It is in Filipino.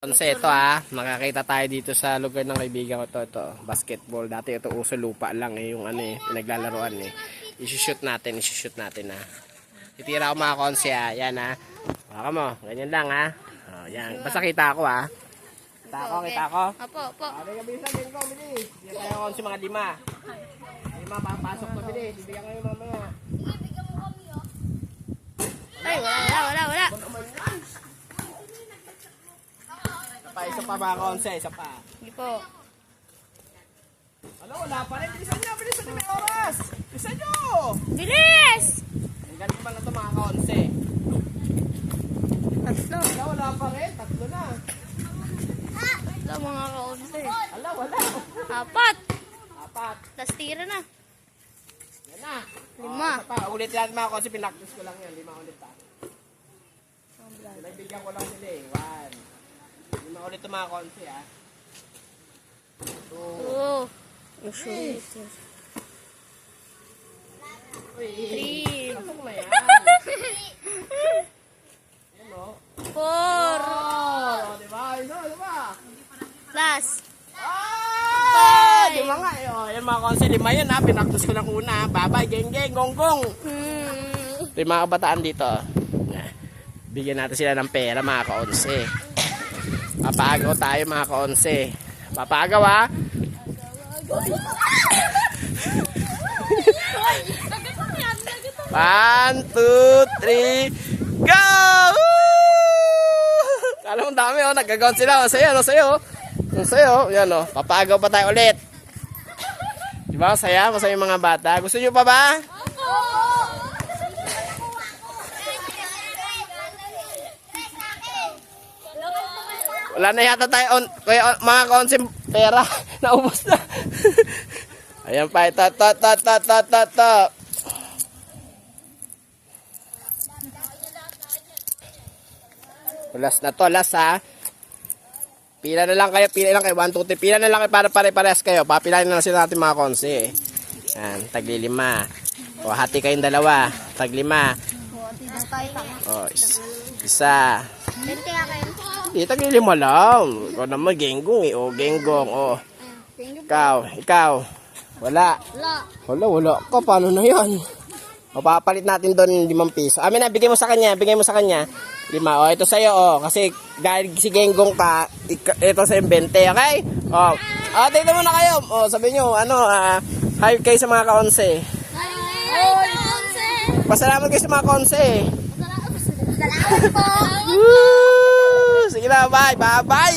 Kasi ito makakita tayo dito sa lugar ng kaibigan ko ito, basketball. Dati ito uso lupa lang yung pinaglalaroan i-shoot natin Titira ko mga konse yan Baka mo, ganyan lang yan. Basta kita ako Kita ako. Opo. Bilisan din ko, bilis. Yan tayo konse mga 5. 5 papasok pa bilis. Bibigyan kayo mamaya. Ay, wala. Isa pa mga konse, isa pa. Hindi po. Wala pa rin. Bilisan nyo, may oras. Bilisan nyo. Bilis! Ang galing pala ito mga konse. Tatlo. Wala pa rin. 3 na. Tatlo mga kaunti. Wala. 4. Tas tira na. Yan na. 5. Isa pa. Ulitin natin mga konse. Pinaktis ko lang yan. 5 ulit Nagbigyan ko lang sila 1. 5 ulit ito mga konse 2. Oh. 3. Ano mo yan? Yan 4. Diba? Plus. Diba nga? Yan mga konse 5 yan Pinaktis ko lang una. Babay, geng, gonggong. Ito yung mga kabataan dito. Bigyan natin sila ng pera mga kaonse. Papagaw tayo mga kaonse. Papagaw 1, 2, 3, go! Kala mo dami nagagawin sila. Sayo. Yan papagaw pa tayo ulit. Diba masaya yung mga bata? Gusto nyo pa ba? Wala na yata tayo mga konsim pera. Naubos na. Ayan pa. Ito. Last na to. Pila na lang kayo. 1, 2, 3. Pila na lang kayo para pare-pares kayo. Papilain na lang sila natin mga konsi. Ayan. Tagli 5. Hati kayong 2. Tag 5. Isa. Tagli 5 lang. Ikaw naman genggong genggong Ikaw. Wala. Wala ka. Paano na yan? Papalit natin doon 5 piso. Amin na, bigay mo sa kanya. 5. Ito sa'yo kasi dahil si genggong ka, ito sa 20, okay? Tignan mo na kayo. Sabi nyo, hi kayo sa mga kaonse. Pasalamat kayo sa mga kaonse. Salamat po. Sige na, bye.